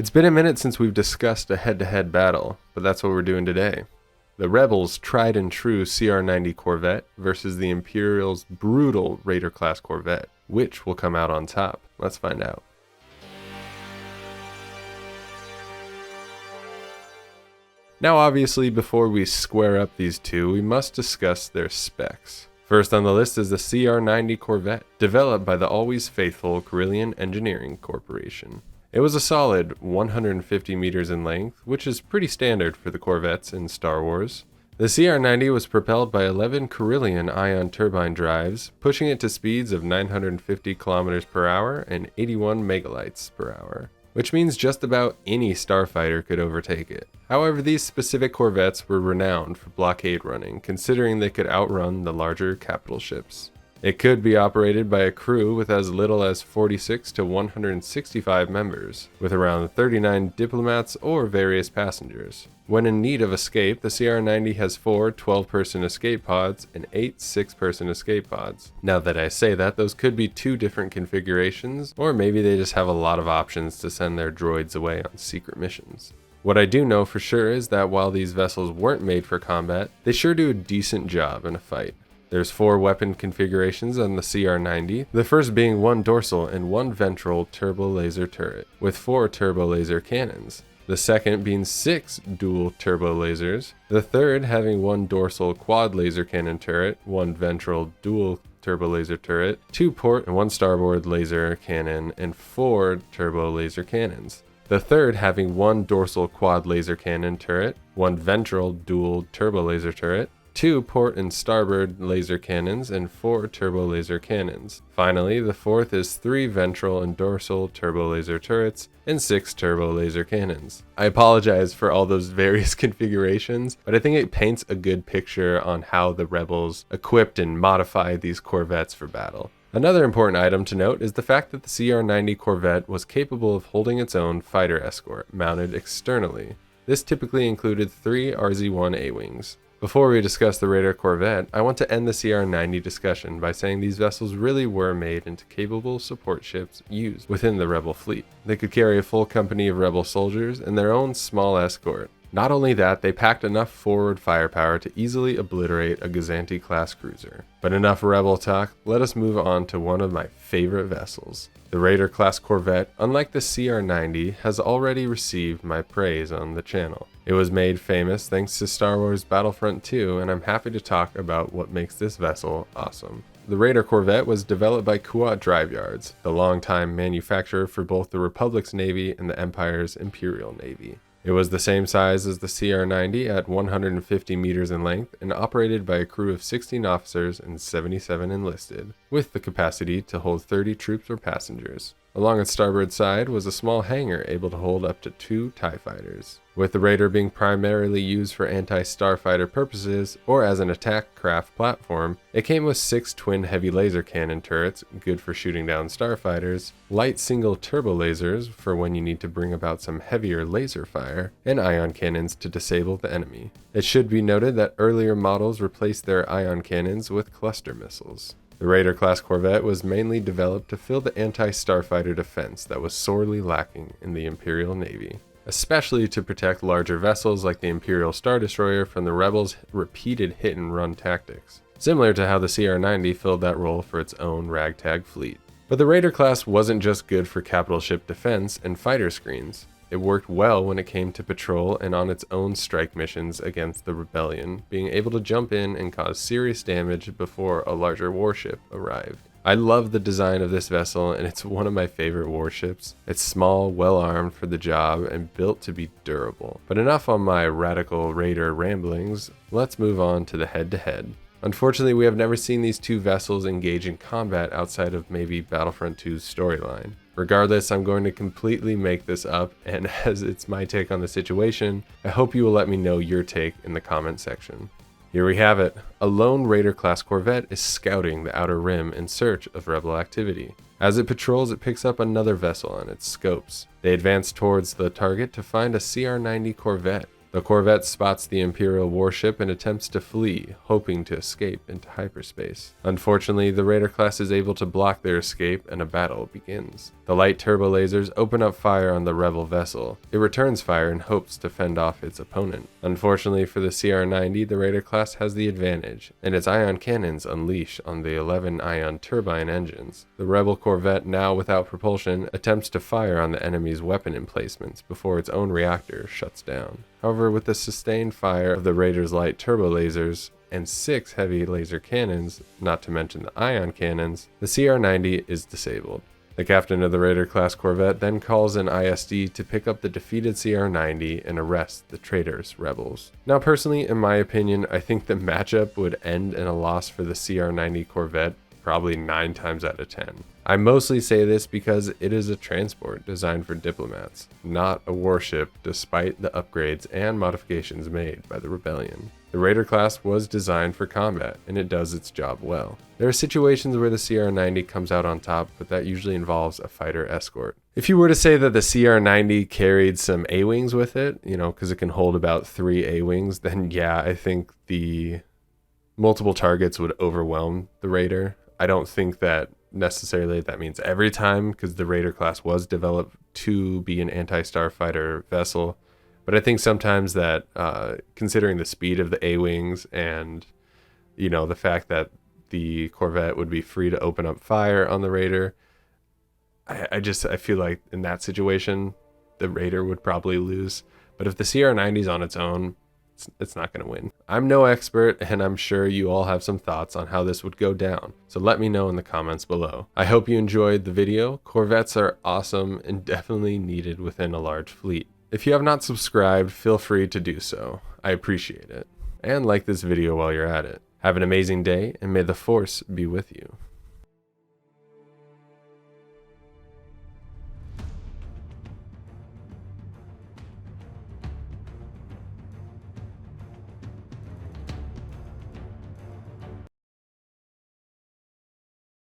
It's been a minute since we've discussed a head-to-head battle, but that's what we're doing today. The Rebels' tried and true CR90 Corvette versus the Imperial's brutal Raider-class Corvette. Which will come out on top? Let's find out. Now obviously, before we square up these two, we must discuss their specs. First on the list is the CR90 Corvette, developed by the always faithful Corellian Engineering Corporation. It was a solid 150 meters in length, which is pretty standard for the Corvettes in Star Wars. The CR90 was propelled by 11 Corellian ion turbine drives, pushing it to speeds of 950 kilometers per hour and 81 megalitres per hour, which means just about any starfighter could overtake it. However, these specific Corvettes were renowned for blockade running, considering they could outrun the larger capital ships. It could be operated by a crew with as little as 46 to 165 members, with around 39 diplomats or various passengers. When in need of escape, the CR90 has 4 12-person escape pods and 8 6-person escape pods. Now that I say that, those could be 2 different configurations, or maybe they just have a lot of options to send their droids away on secret missions. What I do know for sure is that while these vessels weren't made for combat, they sure do a decent job in a fight. There's 4 weapon configurations on the CR90, the first being 1 dorsal and 1 ventral turbo laser turret, with 4 turbo laser cannons. The second being 6 dual turbo lasers, the third having 1 dorsal quad laser cannon turret, 1 ventral dual turbo laser turret, 2 port and 1 starboard laser cannon, and 4 turbo laser cannons. The third having 1 dorsal quad laser cannon turret, 1 ventral dual turbo laser turret, 2 port and starboard laser cannons, and 4 turbo laser cannons. Finally, the fourth is 3 ventral and dorsal turbo laser turrets and 6 turbo laser cannons. I apologize for all those various configurations, but I think it paints a good picture on how the Rebels equipped and modified these Corvettes for battle. Another important item to note is the fact that the CR90 Corvette was capable of holding its own fighter escort mounted externally. This typically included 3 RZ-1 A-Wings. Before we discuss the Raider Corvette, I want to end the CR90 discussion by saying these vessels really were made into capable support ships used within the Rebel fleet. They could carry a full company of Rebel soldiers and their own small escort. Not only that, they packed enough forward firepower to easily obliterate a Gazanti-class cruiser. But enough Rebel talk, let us move on to one of my favorite vessels. The Raider-class Corvette, unlike the CR90, has already received my praise on the channel. It was made famous thanks to Star Wars Battlefront 2, and I'm happy to talk about what makes this vessel awesome. The Raider Corvette was developed by Kuat Drive Yards, the longtime manufacturer for both the Republic's Navy and the Empire's Imperial Navy. It was the same size as the CR90 at 150 meters in length and operated by a crew of 16 officers and 77 enlisted, with the capacity to hold 30 troops or passengers. Along its starboard side was a small hangar able to hold up to 2 TIE fighters. With the Raider being primarily used for anti-starfighter purposes or as an attack craft platform, it came with 6 twin heavy laser cannon turrets, good for shooting down starfighters, light single turbo lasers for when you need to bring about some heavier laser fire, and ion cannons to disable the enemy. It should be noted that earlier models replaced their ion cannons with cluster missiles. The Raider-class Corvette was mainly developed to fill the anti-starfighter defense that was sorely lacking in the Imperial Navy, especially to protect larger vessels like the Imperial Star Destroyer from the Rebels' repeated hit-and-run tactics, similar to how the CR90 filled that role for its own ragtag fleet. But the Raider class wasn't just good for capital ship defense and fighter screens. It worked well when it came to patrol and on its own strike missions against the Rebellion, being able to jump in and cause serious damage before a larger warship arrived. I love the design of this vessel, and it's one of my favorite warships. It's small, well-armed for the job, and built to be durable. But enough on my radical Raider ramblings, let's move on to the head-to-head. Unfortunately, we have never seen these two vessels engage in combat outside of maybe Battlefront 2's storyline. Regardless, I'm going to completely make this up, and as it's my take on the situation, I hope you will let me know your take in the comment section. Here we have it. A lone Raider-class Corvette is scouting the Outer Rim in search of Rebel activity. As it patrols, it picks up another vessel on its scopes. They advance towards the target to find a CR90 Corvette. The Corvette spots the Imperial warship and attempts to flee, hoping to escape into hyperspace. Unfortunately, the Raider class is able to block their escape and a battle begins. The light turbo lasers open up fire on the Rebel vessel. It returns fire and hopes to fend off its opponent. Unfortunately for the CR90, the Raider class has the advantage, and its ion cannons unleash on the 11 ion turbine engines. The Rebel Corvette, now without propulsion, attempts to fire on the enemy's weapon emplacements before its own reactor shuts down. However, with the sustained fire of the Raider's light turbo lasers and 6 heavy laser cannons, not to mention the ion cannons, the CR90 is disabled. The captain of the Raider class Corvette then calls in ISD to pick up the defeated CR90 and arrest the traitorous rebels. Now personally, in my opinion, I think the matchup would end in a loss for the CR90 Corvette probably 9 times out of 10. I mostly say this because it is a transport designed for diplomats, not a warship, despite the upgrades and modifications made by the Rebellion. The Raider class was designed for combat, and it does its job well. There are situations where the CR90 comes out on top, but that usually involves a fighter escort. If you were to say that the CR90 carried some A-wings with it, because it can hold about 3 A-wings, then yeah, I think the multiple targets would overwhelm the Raider. I don't think that necessarily that means every time, because the Raider class was developed to be an anti-starfighter vessel. But I think sometimes that, considering the speed of the A-wings and, the fact that the Corvette would be free to open up fire on the Raider, I feel like in that situation, the Raider would probably lose. But if the CR90 is on its own, it's not going to win. I'm no expert, and I'm sure you all have some thoughts on how this would go down, so let me know in the comments below. I hope you enjoyed the video. Corvettes are awesome and definitely needed within a large fleet. If you have not subscribed, feel free to do so. I appreciate it. And like this video while you're at it. Have an amazing day, and may the Force be with you.